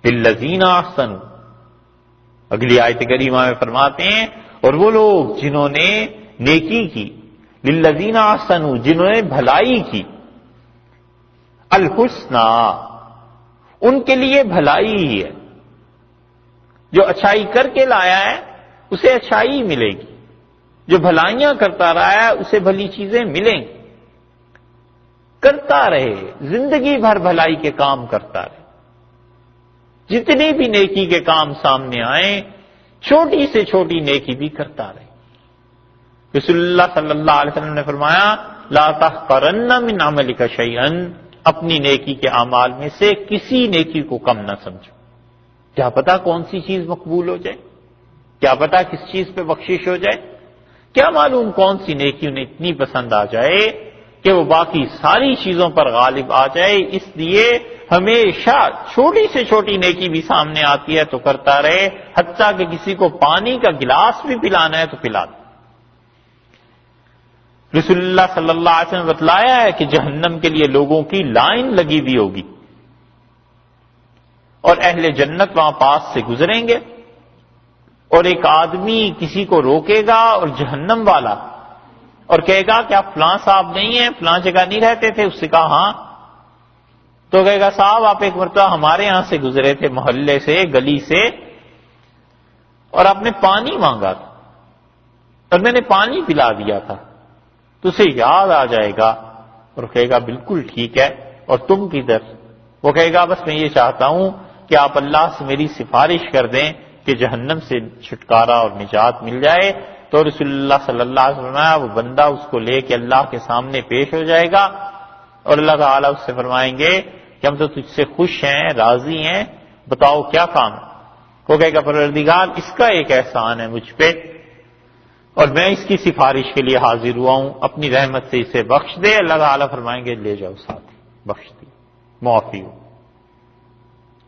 للذین احسنوا، اگلی آیت کریمہ میں فرماتے ہیں اور وہ لوگ جنہوں نے نیکی کی، للذین احسنوا جنہوں نے بھلائی کی، الحسنی ان کے لیے بھلائی ہی ہے، جو اچھائی کر کے لایا ہے اسے اچھائی ملے گی، جو بھلائیاں کرتا رہا ہے اسے بھلی چیزیں ملیں گی، کرتا رہے زندگی بھر بھلائی کے کام کرتا رہے، جتنی بھی نیکی کے کام سامنے آئیں چھوٹی سے چھوٹی نیکی بھی کرتا رہے۔ رسول اللہ صلی اللہ علیہ وسلم نے فرمایا لا تحقرن من عملک شیئا، اپنی نیکی کے اعمال میں سے کسی نیکی کو کم نہ سمجھو، کیا پتا کون سی چیز مقبول ہو جائے، کیا پتا کس چیز پہ بخشش ہو جائے، کیا معلوم کون سی نیکی انہیں اتنی پسند آ جائے کہ وہ باقی ساری چیزوں پر غالب آ جائے۔ اس لیے ہمیشہ چھوٹی سے چھوٹی نیکی بھی سامنے آتی ہے تو کرتا رہے، حتیٰ کہ کسی کو پانی کا گلاس بھی پلانا ہے تو پلا دے۔ رسول اللہ صلی اللہ علیہ وسلم نے بتلایا ہے کہ جہنم کے لیے لوگوں کی لائن لگی ہوئی ہوگی اور اہل جنت وہاں پاس سے گزریں گے، اور ایک آدمی کسی کو روکے گا اور جہنم والا اور کہے گا کہ آپ فلاں صاحب نہیں ہیں، فلاں جگہ نہیں رہتے تھے؟ اس سے کہا ہاں، تو کہے گا صاحب آپ ایک مرتبہ ہمارے یہاں سے گزرے تھے، محلے سے، گلی سے، اور آپ نے پانی مانگا تھا اور میں نے پانی پلا دیا تھا، تو اسے یاد آ جائے گا اور کہے گا بالکل ٹھیک ہے، اور تم کدھر؟ وہ کہے گا بس میں یہ چاہتا ہوں کہ آپ اللہ سے میری سفارش کر دیں کہ جہنم سے چھٹکارا اور نجات مل جائے۔ تو رسول اللہ صلی اللہ علیہ وسلم وہ بندہ اس کو لے کے اللہ کے سامنے پیش ہو جائے گا اور اللہ تعالیٰ اس سے فرمائیں گے کہ ہم تو تجھ سے خوش ہیں، راضی ہیں، بتاؤ کیا کام ہے؟ وہ کہے گا پروردگار اس کا ایک احسان ہے مجھ پہ اور میں اس کی سفارش کے لیے حاضر ہوا ہوں، اپنی رحمت سے اسے بخش دے۔ اللہ تعالیٰ فرمائیں گے لے جاؤ ساتھ، بخش دی، معافی ہو۔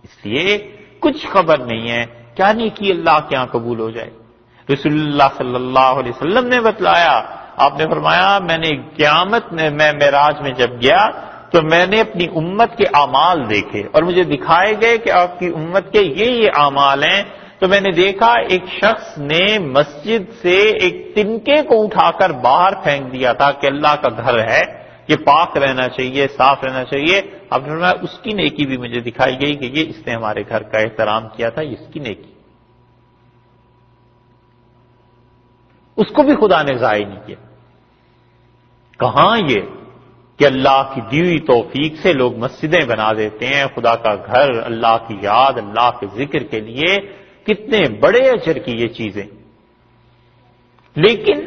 اس لیے کچھ خبر نہیں ہے کیا نیکی اللہ کے ہاں قبول ہو جائے۔ رسول اللہ صلی اللہ علیہ وسلم نے بتلایا، آپ نے فرمایا میں نے قیامت میں معراج میں جب گیا تو میں نے اپنی امت کے اعمال دیکھے اور مجھے دکھائے گئے کہ آپ کی امت کے یہ اعمال ہیں، تو میں نے دیکھا ایک شخص نے مسجد سے ایک تنکے کو اٹھا کر باہر پھینک دیا تھا کہ اللہ کا گھر ہے، یہ پاک رہنا چاہیے، صاف رہنا چاہیے۔ آپ نے فرمایا اس کی نیکی بھی مجھے دکھائی گئی کہ یہ اس نے ہمارے گھر کا احترام کیا تھا، اس کی نیکی، اس کو بھی خدا نے ضائع نہیں کیا۔ کہاں یہ کہ اللہ کی دی ہوئی توفیق سے لوگ مسجدیں بنا دیتے ہیں، خدا کا گھر، اللہ کی یاد، اللہ کے ذکر کے لیے، کتنے بڑے اجر کی یہ چیزیں، لیکن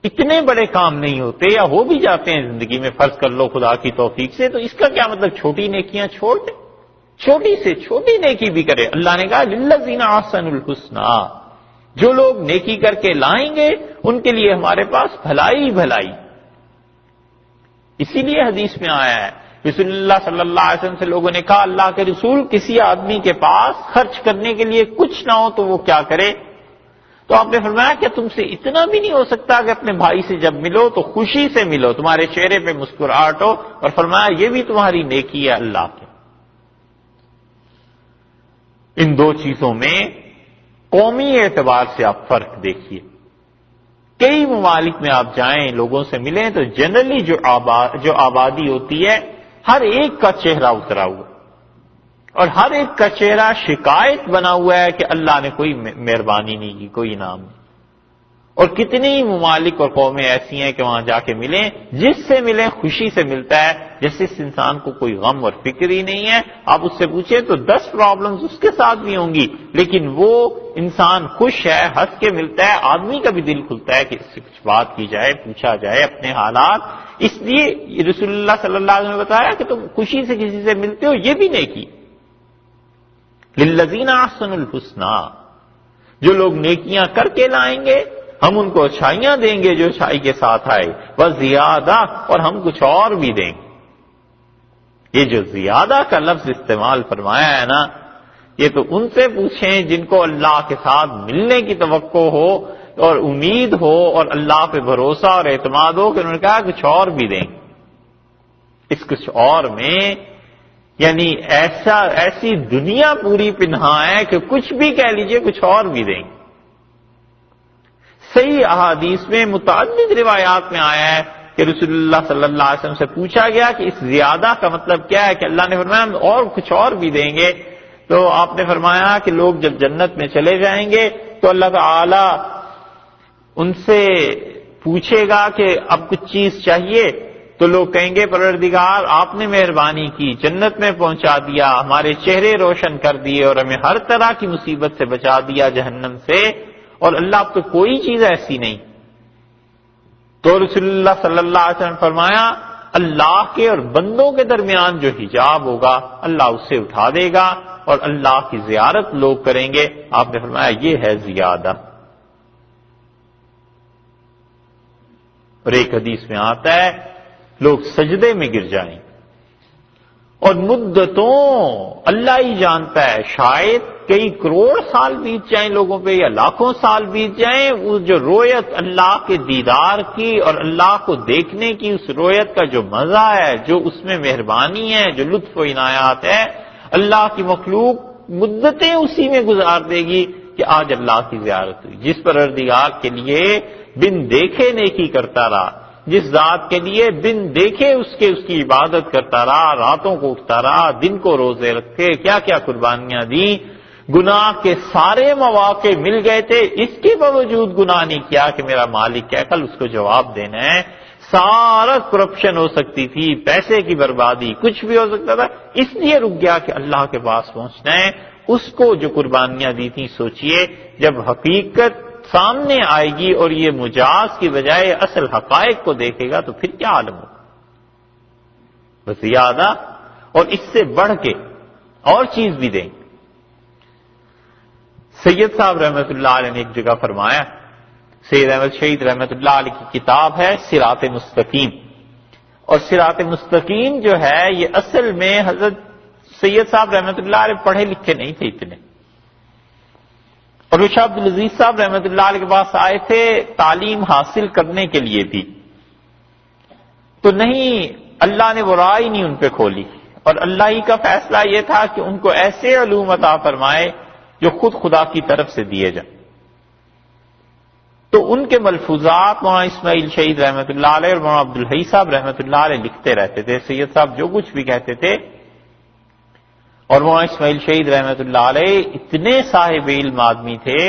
اتنے بڑے کام نہیں ہوتے یا ہو بھی جاتے ہیں زندگی میں، فرض کر لو خدا کی توفیق سے، تو اس کا کیا مطلب چھوٹی نیکیاں چھوڑ دیں؟ چھوٹی سے چھوٹی نیکی بھی کرے۔ اللہ نے کہا للذین احسنوا الحسنی، جو لوگ نیکی کر کے لائیں گے ان کے لیے ہمارے پاس بھلائی بھلائی۔ اسی لیے حدیث میں آیا ہے، رسول اللہ صلی اللہ علیہ وسلم سے لوگوں نے کہا اللہ کے رسول کسی آدمی کے پاس خرچ کرنے کے لیے کچھ نہ ہو تو وہ کیا کرے؟ تو آپ نے فرمایا کہ تم سے اتنا بھی نہیں ہو سکتا کہ اپنے بھائی سے جب ملو تو خوشی سے ملو، تمہارے چہرے پہ مسکراہٹ ہو، اور فرمایا یہ بھی تمہاری نیکی ہے اللہ کے۔ ان دو چیزوں میں قومی اعتبار سے آپ فرق دیکھیے، کئی ممالک میں آپ جائیں لوگوں سے ملیں تو جنرلی جو آبادی ہوتی ہے ہر ایک کا چہرہ اترا ہوا اور ہر ایک کا چہرہ شکایت بنا ہوا ہے کہ اللہ نے کوئی مہربانی نہیں کی، کوئی انعام نہیں۔ اور کتنی ممالک اور قومیں ایسی ہیں کہ وہاں جا کے ملیں، جس سے ملیں خوشی سے ملتا ہے، جیسے اس انسان کو کوئی غم اور فکر ہی نہیں ہے۔ آپ اس سے پوچھیں تو 10 پرابلمز اس کے ساتھ بھی ہوں گی، لیکن وہ انسان خوش ہے، ہنس کے ملتا ہے، آدمی کا بھی دل کھلتا ہے کہ اس سے کچھ بات کی جائے، پوچھا جائے اپنے حالات۔ اس لیے رسول اللہ صلی اللہ علیہ وسلم نے بتایا کہ تم خوشی سے کسی سے ملتے ہو، یہ بھی نیکی۔ للذین احسنوا الحسنی، جو لوگ نیکیاں کر کے لائیں گے ہم ان کو اچھائیاں دیں گے جو اچھائی کے ساتھ آئے، وزیادہ، اور ہم کچھ اور بھی دیں گے۔ یہ جو زیادہ کا لفظ استعمال فرمایا ہے نا، یہ تو ان سے پوچھیں جن کو اللہ کے ساتھ ملنے کی توقع ہو اور امید ہو اور اللہ پہ بھروسہ اور اعتماد ہو، کہ انہوں نے کہا کچھ اور بھی دیں گے۔ اس کچھ اور میں یعنی ایسی دنیا پوری پنہا ہے کہ کچھ بھی کہہ لیجئے کچھ اور بھی دیں گے۔ صحیح احادیث میں متعدد روایات میں آیا ہے کہ رسول اللہ صلی اللہ علیہ وسلم سے پوچھا گیا کہ اس زیادہ کا مطلب کیا ہے، کہ اللہ نے فرمایا ہم اور کچھ اور بھی دیں گے۔ تو آپ نے فرمایا کہ لوگ جب جنت میں چلے جائیں گے تو اللہ تعالی ان سے پوچھے گا کہ اب کچھ چیز چاہیے، تو لوگ کہیں گے پروردگار آپ نے مہربانی کی، جنت میں پہنچا دیا، ہمارے چہرے روشن کر دیے اور ہمیں ہر طرح کی مصیبت سے بچا دیا جہنم سے، اور اللہ اب تو کوئی چیز ایسی نہیں۔ تو رسول اللہ صلی اللہ علیہ وسلم فرمایا اللہ کے اور بندوں کے درمیان جو حجاب ہوگا اللہ اس سے اٹھا دے گا اور اللہ کی زیارت لوگ کریں گے۔ آپ نے فرمایا یہ ہے زیادہ۔ اور ایک حدیث میں آتا ہے لوگ سجدے میں گر جائیں اور مدتوں اللہ ہی جانتا ہے، شاید کئی کروڑ سال بیت جائیں لوگوں پہ یا لاکھوں سال بیت جائیں، وہ جو رویت اللہ کے دیدار کی اور اللہ کو دیکھنے کی اس رویت کا جو مزہ ہے، جو اس میں مہربانی ہے، جو لطف و عنایات ہے، اللہ کی مخلوق مدتیں اسی میں گزار دے گی کہ آج اللہ کی زیارت ہوئی۔ جس پروردگار کے لیے بن دیکھے نیکی کرتا رہا، جس ذات کے لیے بن دیکھے اس کی عبادت کرتا رہا، راتوں کو اٹھتا رہا، دن کو روزے رکھے، کیا کیا قربانیاں دی، گناہ کے سارے مواقع مل گئے تھے، اس کے باوجود گناہ نہیں کیا کہ میرا مالک کیا کل اس کو جواب دینا ہے۔ سارا کرپشن ہو سکتی تھی، پیسے کی بربادی، کچھ بھی ہو سکتا تھا، اس لیے رک گیا کہ اللہ کے پاس پہنچنا ہے۔ اس کو جو قربانیاں دی تھیں، سوچئے جب حقیقت سامنے آئے گی اور یہ مجاز کی بجائے اصل حقائق کو دیکھے گا تو پھر کیا عالم ہوگا۔ بس زیادہ اور اس سے بڑھ کے اور چیز بھی دیں۔ سید صاحب رحمۃ اللہ علیہ نے ایک جگہ فرمایا، سید احمد شہید رحمۃ اللہ علیہ کی کتاب ہے صراط مستقیم، اور صراط مستقیم جو ہے یہ اصل میں حضرت سید صاحب رحمۃ اللہ علیہ پڑھے لکھے نہیں تھے اتنے، اور وہ شاہ عبدالعزیز صاحب رحمۃ اللہ علیہ کے پاس آئے تھے تعلیم حاصل کرنے کے لیے بھی، تو نہیں اللہ نے وہ راہ ہی نہیں ان پہ کھولی، اور اللہ ہی کا فیصلہ یہ تھا کہ ان کو ایسے علوم عطا فرمائے جو خود خدا کی طرف سے دیے جائیں۔ تو ان کے ملفوظات مولانا اسماعیل شہید رحمۃ اللہ علیہ اور مولانا عبدالحی صاحب رحمۃ اللہ علیہ لکھتے رہتے تھے، سید صاحب جو کچھ بھی کہتے تھے، اور مولانا اسماعیل شہید رحمۃ اللہ علیہ اتنے صاحب علم آدمی تھے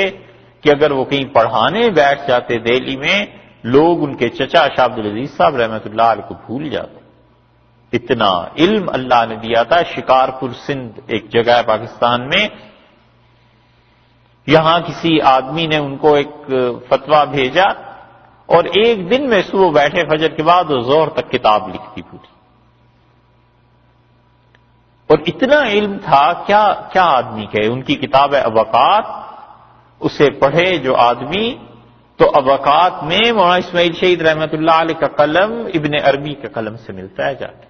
کہ اگر وہ کہیں پڑھانے بیٹھ جاتے دہلی میں، لوگ ان کے چچا شاہ عبدالعزیز صاحب رحمۃ اللہ علیہ کو بھول جاتے، اتنا علم اللہ نے دیا تھا۔ شکارپور سندھ ایک جگہ ہے پاکستان میں، یہاں کسی آدمی نے ان کو ایک فتویٰ بھیجا اور ایک دن میں صبح بیٹھے فجر کے بعد وہ ظہر تک کتاب لکھتی پوری، اور اتنا علم تھا کیا آدمی کہے۔ ان کی کتاب ہے ابقات، اسے پڑھے جو آدمی تو ابقات میں مولانا اسماعیل شہید رحمۃ اللہ علیہ کا قلم ابن عربی کے قلم سے ملتا ہے جا کے،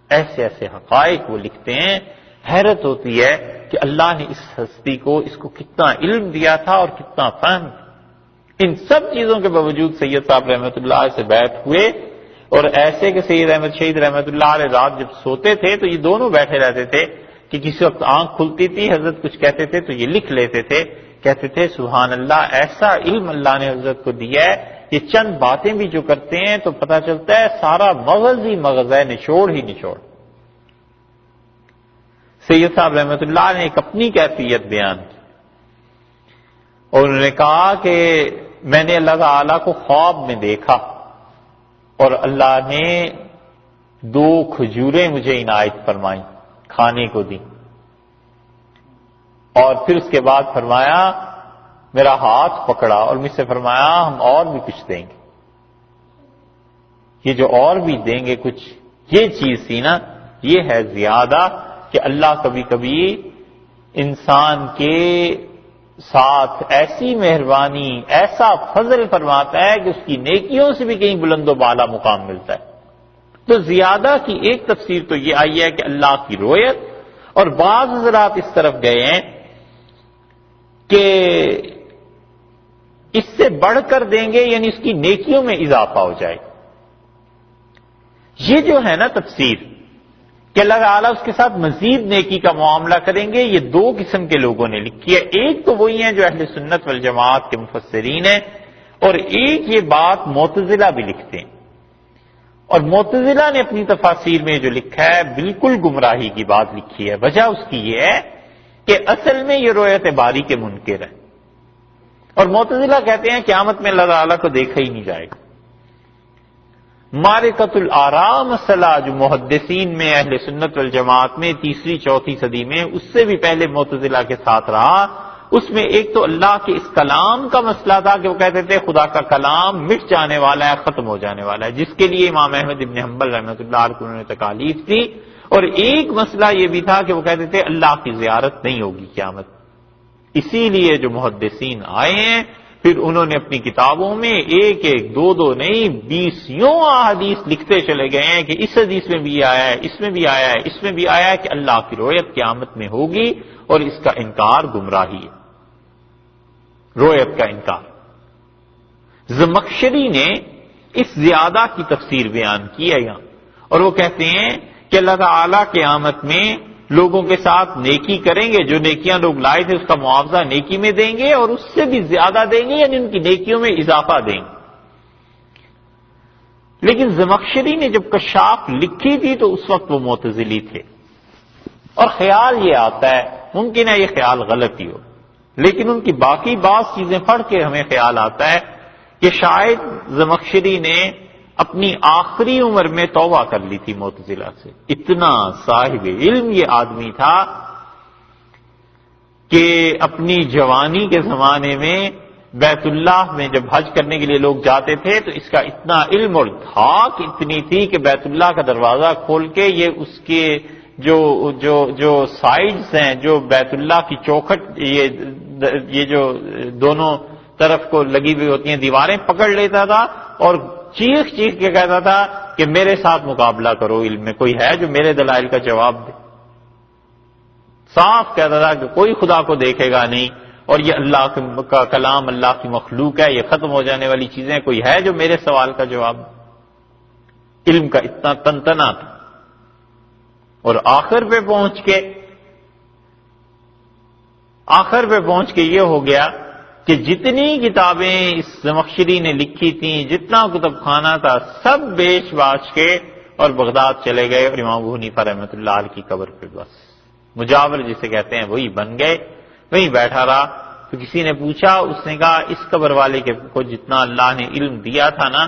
ایسے ایسے حقائق وہ لکھتے ہیں، حیرت ہوتی ہے کہ اللہ نے اس ہستی کو اس کو کتنا علم دیا تھا اور کتنا فہم۔ ان سب چیزوں کے باوجود سید صاحب رحمۃ اللہ علیہ سے بیعت ہوئے، اور ایسے کہ سید احمد شہید رحمۃ اللہ علیہ رات جب سوتے تھے تو یہ دونوں بیٹھے رہتے تھے کہ کسی وقت آنکھ کھلتی تھی، حضرت کچھ کہتے تھے تو یہ لکھ لیتے تھے، کہتے تھے سبحان اللہ ایسا علم اللہ نے حضرت کو دیا ہے، یہ چند باتیں بھی جو کرتے ہیں تو پتہ چلتا ہے سارا مغز ہی مغز ہے، نچوڑ ہی نچوڑ۔ سید صاحب رحمۃ اللہ نے ایک اپنی کیفیت بیان کی اور انہوں نے کہا کہ میں نے اللہ تعالیٰ کو خواب میں دیکھا اور اللہ نے 2 کھجوریں مجھے عنایت فرمائیں، کھانے کو دی، اور پھر اس کے بعد فرمایا میرا ہاتھ پکڑا اور مجھ سے فرمایا ہم اور بھی کچھ دیں گے۔ یہ جو اور بھی دیں گے کچھ، یہ چیز تھی نا، یہ ہے زیادہ کہ اللہ کبھی کبھی انسان کے ساتھ ایسی مہربانی، ایسا فضل فرماتا ہے کہ اس کی نیکیوں سے بھی کہیں بلند و بالا مقام ملتا ہے۔ تو زیادہ کی ایک تفسیر تو یہ آئی ہے کہ اللہ کی رویت، اور بعض حضرات اس طرف گئے ہیں کہ اس سے بڑھ کر دیں گے یعنی اس کی نیکیوں میں اضافہ ہو جائے۔ یہ جو ہے نا تفسیر، کہ اللہ تعالیٰ اس کے ساتھ مزید نیکی کا معاملہ کریں گے، یہ دو قسم کے لوگوں نے لکھی ہے. ایک تو وہی ہیں جو اہل سنت والجماعت کے مفسرین ہیں، اور ایک یہ بات معتزلہ بھی لکھتے ہیں. اور معتزلہ نے اپنی تفاسیر میں جو لکھا ہے بالکل گمراہی کی بات لکھی ہے. وجہ اس کی یہ ہے کہ اصل میں یہ رؤیت باری کے منکر ہے. اور معتزلہ کہتے ہیں قیامت میں اللہ تعالیٰ کو دیکھا ہی نہیں جائے گا. معرکۃ الآراء مسئلہ جو محدثین میں اہل سنت والجماعت میں تیسری چوتھی صدی میں اس سے بھی پہلے معتزلہ کے ساتھ رہا، اس میں ایک تو اللہ کے اس کلام کا مسئلہ تھا کہ وہ کہتے تھے خدا کا کلام مٹ جانے والا ہے، ختم ہو جانے والا ہے، جس کے لیے امام احمد ابن حنبل رحمۃ اللہ علیہ انہوں نے تکالیف دی. اور ایک مسئلہ یہ بھی تھا کہ وہ کہتے تھے اللہ کی زیارت نہیں ہوگی قیامت. اسی لیے جو محدثین آئے ہیں پھر انہوں نے اپنی کتابوں میں ایک ایک دو نہیں 20 احادیث لکھتے چلے گئے ہیں کہ اس حدیث میں بھی آیا ہے، اس میں بھی آیا ہے، اس میں بھی آیا ہے کہ اللہ کی رؤیت قیامت میں ہوگی، اور اس کا انکار گمراہی ہے. رؤیت کا انکار. زمخشری نے اس زیادہ کی تفسیر بیان کی ہے یہاں، اور وہ کہتے ہیں کہ اللہ تعالیٰ قیامت میں لوگوں کے ساتھ نیکی کریں گے، جو نیکیاں لوگ لائے تھے اس کا معاوضہ نیکی میں دیں گے، اور اس سے بھی زیادہ دیں گے، یعنی ان کی نیکیوں میں اضافہ دیں گے. لیکن زمخشری نے جب کشاف لکھی تھی تو اس وقت وہ معتزلی تھے، اور خیال یہ آتا ہے، ممکن ہے یہ خیال غلط ہی ہو، لیکن ان کی باقی بعض چیزیں پڑھ کے ہمیں خیال آتا ہے کہ شاید زمخشری نے اپنی آخری عمر میں توبہ کر لی تھی معتزلہ سے. اتنا صاحب علم یہ آدمی تھا کہ اپنی جوانی کے زمانے میں بیت اللہ میں جب حج کرنے کے لیے لوگ جاتے تھے تو اس کا اتنا علم اور دھاک اتنی تھی کہ بیت اللہ کا دروازہ کھول کے یہ اس کے جو سائڈز ہیں، جو بیت اللہ کی چوکھٹ، یہ جو دونوں طرف کو لگی ہوئی ہوتی ہیں دیواریں، پکڑ لیتا تھا اور چیخ چیخ کے کہتا تھا کہ میرے ساتھ مقابلہ کرو، علم میں کوئی ہے جو میرے دلائل کا جواب دے. صاف کہتا تھا کہ کوئی خدا کو دیکھے گا نہیں، اور یہ اللہ کا کلام اللہ کی مخلوق ہے، یہ ختم ہو جانے والی چیزیں، کوئی ہے جو میرے سوال کا جواب دے. علم کا اتنا تنتنا تھا. اور آخر پہ پہنچ کے یہ ہو گیا کہ جتنی کتابیں اس زمخشری نے لکھی تھیں، جتنا کتب خانہ تھا، سب بیچ باچ کے اور بغداد چلے گئے، اور امام ابو حنیفہ رحمۃ اللہ علیہ کی قبر پہ بس مجاور جسے کہتے ہیں وہی بن گئے، وہیں بیٹھا رہا. تو کسی نے پوچھا، اس نے کہا اس قبر والے کو جتنا اللہ نے علم دیا تھا نا،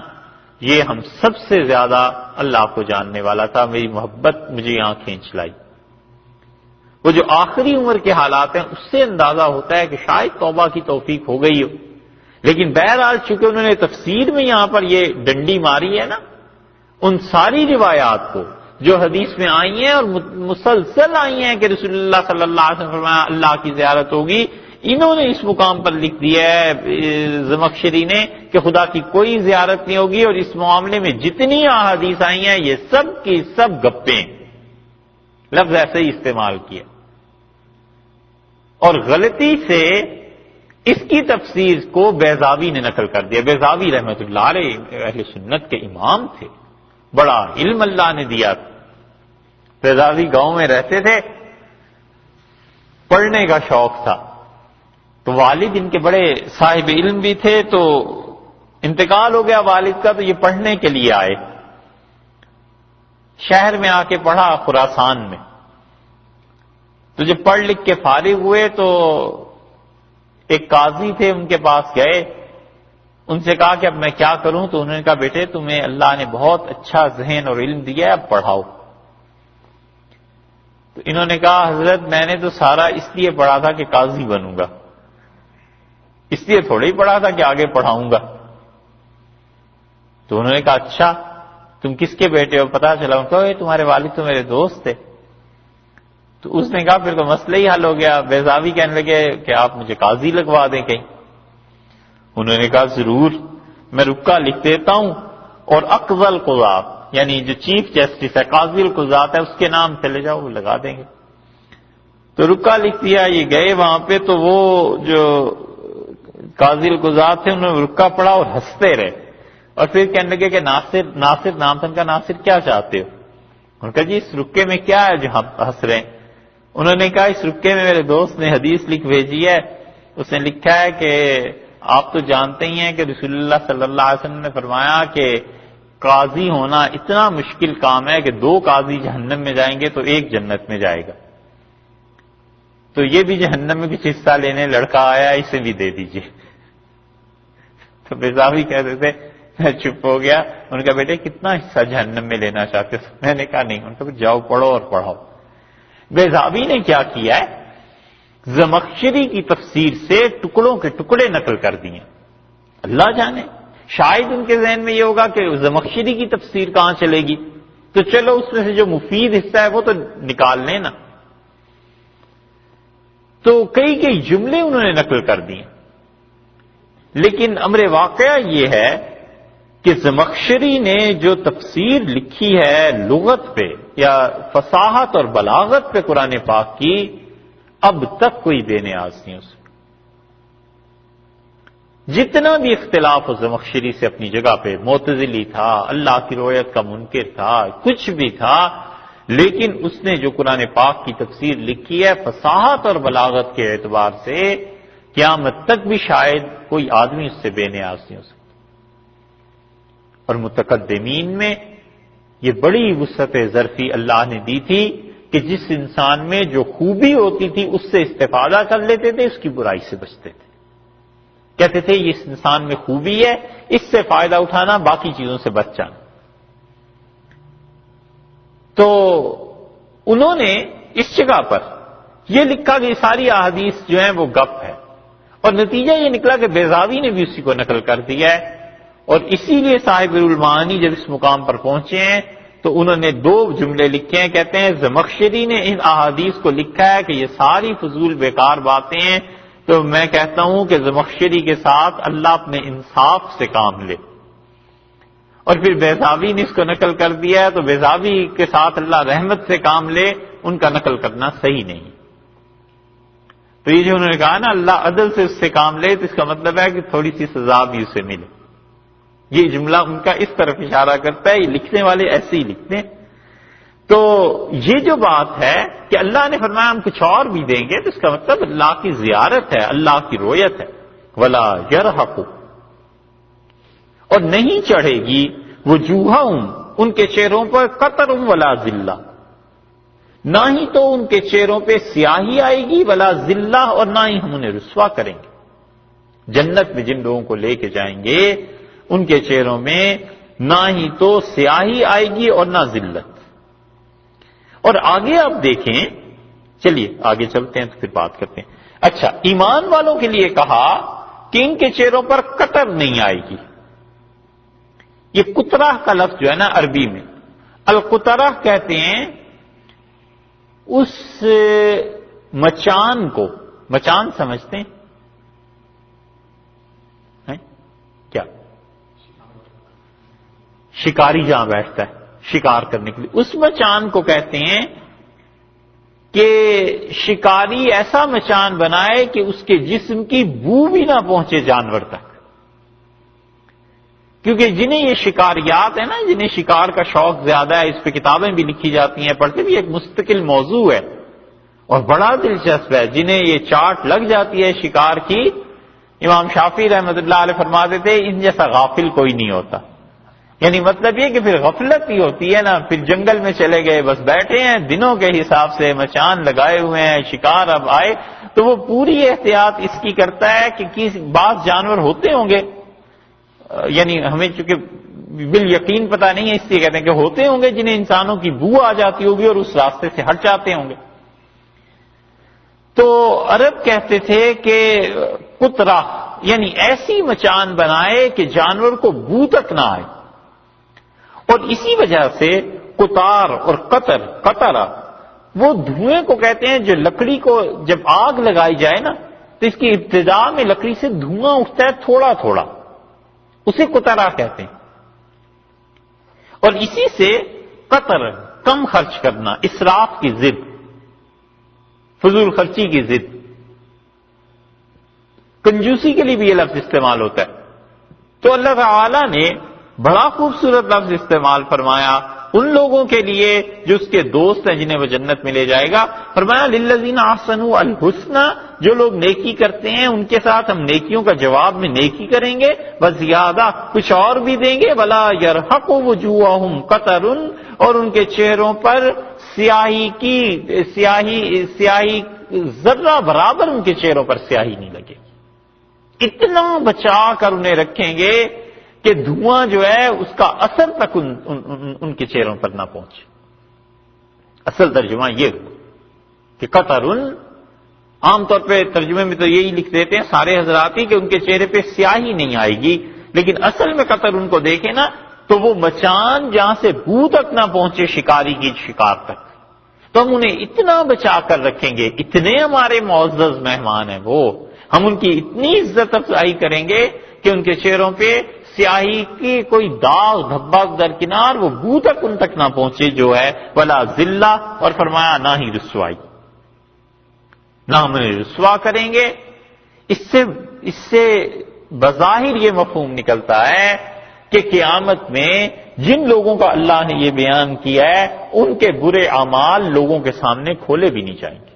یہ ہم سب سے زیادہ اللہ کو جاننے والا تھا، میری محبت مجھے یہاں کھینچ لائی. وہ جو آخری عمر کے حالات ہیں اس سے اندازہ ہوتا ہے کہ شاید توبہ کی توفیق ہو گئی ہو. لیکن بہرحال چونکہ انہوں نے تفسیر میں یہاں پر یہ ڈنڈی ماری ہے نا ان ساری روایات کو جو حدیث میں آئی ہیں اور مسلسل آئی ہیں کہ رسول اللہ صلی اللہ علیہ وسلم فرمایا اللہ کی زیارت ہوگی، انہوں نے اس مقام پر لکھ دیا ہے زمخشری نے کہ خدا کی کوئی زیارت نہیں ہوگی، اور اس معاملے میں جتنی احادیث آئی ہیں یہ سب کی سب گپیں. لفظ ایسے ہی استعمال کیا، اور غلطی سے اس کی تفسیر کو بیضاوی نے نقل کر دیا. بیضاوی رحمۃ اللہ علیہ اہل سنت کے امام تھے، بڑا علم اللہ نے دیا تھا. بیضاوی گاؤں میں رہتے تھے، پڑھنے کا شوق تھا، تو والد ان کے بڑے صاحب علم بھی تھے، تو انتقال ہو گیا والد کا، تو یہ پڑھنے کے لیے آئے. شہر میں آ کے پڑھا خراسان میں. تو جب پڑھ لکھ کے فارغ ہوئے تو ایک قاضی تھے، ان کے پاس گئے، ان سے کہا کہ اب میں کیا کروں؟ تو انہوں نے کہا بیٹے تمہیں اللہ نے بہت اچھا ذہن اور علم دیا ہے، اب پڑھاؤ. تو انہوں نے کہا حضرت میں نے تو سارا اس لیے پڑھا تھا کہ قاضی بنوں گا، اس لیے تھوڑا ہی پڑھا تھا کہ آگے پڑھاؤں گا. تو انہوں نے کہا اچھا تم کس کے بیٹے ہو؟ پتا چلا ان کو تمہارے والد تو میرے دوست تھے. تو اس نے کہا پھر تو مسئلہ ہی حل ہو گیا. بیضاوی کہنے لگے کہ آپ مجھے قاضی لگوا دیں کہیں. انہوں نے کہا ضرور، میں رکا لکھ دیتا ہوں، اور اقضى القضاة یعنی جو چیف جسٹس ہے، قاضی القضاة ہے، اس کے نام چلے جاؤ وہ لگا دیں گے. تو رکا لکھ دیا. یہ گئے وہاں پہ، تو وہ جو قاضی القضاة تھے انہوں نے رکا پڑھا اور ہنستے رہے، اور پھر کہنے لگے کہ ناصر نام تھا ان کا، ناصر کیا چاہتے ہو؟ ان کا جی اس رکے میں کیا ہے جو ہم ہنس رہے ہیں؟ انہوں نے کہا اس رکے میں میرے دوست نے حدیث لکھ بھیجی ہے، اس نے لکھا ہے کہ آپ تو جانتے ہی ہیں کہ رسول اللہ صلی اللہ علیہ وسلم نے فرمایا کہ قاضی ہونا اتنا مشکل کام ہے کہ 2 قاضی جہنم میں جائیں گے تو 1 جنت میں جائے گا، تو یہ بھی جہنم میں کچھ حصہ لینے لڑکا آیا، اسے بھی دے دیجئے۔ تو بیضاوی کہتے تھے، میں چپ ہو گیا، ان کا بیٹے کتنا حصہ جہنم میں لینا چاہتے؟ میں نے کہا نہیں، ان کا جاؤ پڑھو اور پڑھاؤ۔ بیضاوی نے کیا کیا ہے؟ زمخشری کی تفسیر سے ٹکڑوں کے ٹکڑے نقل کر دیے، اللہ جانے شاید ان کے ذہن میں یہ ہوگا کہ زمخشری کی تفسیر کہاں چلے گی، تو چلو اس میں سے جو مفید حصہ ہے وہ تو نکال لیں نا۔ تو کئی جملے انہوں نے نقل کر دیے، لیکن امر واقعہ یہ ہے کہ زمخشری نے جو تفسیر لکھی ہے لغت پہ یا فصاحت اور بلاغت پہ قرآن پاک کی، اب تک کوئی بے نیاز نہیں اس میں۔ جتنا بھی اختلاف ہو زمخشری سے اپنی جگہ پہ، معتزلی تھا، اللہ کی رویت کا منکر تھا، کچھ بھی تھا، لیکن اس نے جو قرآن پاک کی تفسیر لکھی ہے فصاحت اور بلاغت کے اعتبار سے قیامت تک بھی شاید کوئی آدمی اس سے بے نیاز نہیں ہو سکتا۔ اور متقدمین میں یہ بڑی وسعت ظرفی اللہ نے دی تھی کہ جس انسان میں جو خوبی ہوتی تھی اس سے استفادہ کر لیتے تھے، اس کی برائی سے بچتے تھے، کہتے تھے یہ اس انسان میں خوبی ہے، اس سے فائدہ اٹھانا، باقی چیزوں سے بچ جانا۔ تو انہوں نے اس جگہ پر یہ لکھا کہ یہ ساری احادیث جو ہیں وہ گپ ہے، اور نتیجہ یہ نکلا کہ بیضاوی نے بھی اسی کو نقل کر دیا ہے، اور اسی لیے صاحب المعانی جب اس مقام پر پہنچے ہیں تو انہوں نے 2 جملے لکھے ہیں، کہتے ہیں زمخشری نے ان احادیث کو لکھا ہے کہ یہ ساری فضول بیکار باتیں ہیں، تو میں کہتا ہوں کہ زمخشری کے ساتھ اللہ اپنے انصاف سے کام لے، اور پھر بیضاوی نے اس کو نقل کر دیا ہے تو بیضاوی کے ساتھ اللہ رحمت سے کام لے، ان کا نقل کرنا صحیح نہیں۔ تو یہ جو انہوں نے کہا نا اللہ عدل سے اس سے کام لے، تو اس کا مطلب ہے کہ تھوڑی سی سزا بھی اسے ملے۔ یہ جملہ ان کا اس طرف اشارہ کرتا ہے، یہ لکھنے والے ایسے ہی لکھتے ہیں۔ تو یہ جو بات ہے کہ اللہ نے فرمایا ہم کچھ اور بھی دیں گے، تو اس کا مطلب اللہ کی زیارت ہے، اللہ کی رویت ہے۔ ولا یرحق، اور نہیں چڑھے گی وجوہہم، ان کے چہروں پر قطر ولا ذلہ، نہ ہی تو ان کے چہروں پہ سیاہی آئے گی ولا ذلہ، اور نہ ہی ہم انہیں رسوا کریں گے۔ جنت میں جن لوگوں کو لے کے جائیں گے ان کے چہروں میں نہ ہی تو سیاہی آئے گی اور نہ ذلت۔ اور آگے آپ دیکھیں، چلیے آگے چلتے ہیں تو پھر بات کرتے ہیں۔ اچھا، ایمان والوں کے لیے کہا کہ ان کے چہروں پر قطر نہیں آئے گی۔ یہ قطرہ کا لفظ جو ہے نا عربی میں، القطرہ کہتے ہیں اس مچان کو، مچان سمجھتے ہیں کیا؟ شکاری جہاں بیٹھتا ہے شکار کرنے کے لیے، اس مچان کو کہتے ہیں کہ شکاری ایسا مچان بنائے کہ اس کے جسم کی بو بھی نہ پہنچے جانور تک۔ کیونکہ جنہیں یہ شکاریات ہے نا، جنہیں شکار کا شوق زیادہ ہے، اس پہ کتابیں بھی لکھی جاتی ہیں، پڑھتے بھی، ایک مستقل موضوع ہے اور بڑا دلچسپ ہے۔ جنہیں یہ چاٹ لگ جاتی ہے شکار کی، امام شافعی رحمۃ اللہ علیہ فرماتے تھے ان جیسا غافل کوئی نہیں ہوتا۔ یعنی مطلب یہ کہ پھر غفلت ہی ہوتی ہے نا، پھر جنگل میں چلے گئے، بس بیٹھے ہیں دنوں کے حساب سے، مچان لگائے ہوئے ہیں، شکار اب آئے تو وہ پوری احتیاط اس کی کرتا ہے کہ بعض جانور ہوتے ہوں گے، یعنی ہمیں چونکہ بالیقین پتہ نہیں ہے اس لیے کہتے ہیں کہ ہوتے ہوں گے جنہیں انسانوں کی بو آ جاتی ہوگی اور اس راستے سے ہٹ جاتے ہوں گے۔ تو عرب کہتے تھے کہ قطرہ، یعنی ایسی مچان بنائے کہ جانور کو بو تک نہ آئے، اور اسی وجہ سے قطار اور قطرہ وہ دھوئیں کو کہتے ہیں جو لکڑی کو جب آگ لگائی جائے نا تو اس کی ابتدا میں لکڑی سے دھواں اٹھتا ہے تھوڑا تھوڑا، اسے قطرہ کہتے ہیں۔ اور اسی سے قطر، کم خرچ کرنا، اسراف کی ضد، فضول خرچی کی ضد، کنجوسی کے لیے بھی یہ لفظ استعمال ہوتا ہے۔ تو اللہ تعالی نے بڑا خوبصورت لفظ استعمال فرمایا ان لوگوں کے لیے جو اس کے دوست ہیں جنہیں وہ جنت میں لے جائے گا. فرمایا للذین احسنوا الحسنی، جو لوگ نیکی کرتے ہیں ان کے ساتھ ہم نیکیوں کا جواب میں نیکی کریں گے، وزیادہ کچھ اور بھی دیں گے. ولا یرحق وجوہہم قطر، اور ان کے چہروں پر سیاہی ذرہ برابر ان کے چہروں پر سیاہی نہیں لگے. اتنا بچا کر انہیں رکھیں گے کہ دھواں جو ہے اس کا اثر تک ان کے چہروں پر نہ پہنچے. اصل ترجمہ یہ ہو کہ قطر، عام طور پہ ترجمے میں تو یہی لکھ دیتے ہیں سارے حضرات ہی کہ ان کے چہرے پہ سیاہی نہیں آئے گی، لیکن اصل میں قطر ان کو دیکھیں نا تو وہ مچان جہاں سے بو تک نہ پہنچے شکاری کی شکار تک، تو ہم انہیں اتنا بچا کر رکھیں گے. اتنے ہمارے معزز مہمان ہیں وہ، ہم ان کی اتنی عزت افزائی کریں گے کہ ان کے چہروں پہ سیاہی کی کوئی داغ دھبا درکنار وہ بو تک ان تک نہ پہنچے جو ہے. ولا ذلہ، اور فرمایا نہ ہی رسوائی، نہ ہم انہیں رسوا کریں گے. اس سے بظاہر یہ مفہوم نکلتا ہے کہ قیامت میں جن لوگوں کا اللہ نے یہ بیان کیا ہے ان کے برے اعمال لوگوں کے سامنے کھولے بھی نہیں جائیں گے،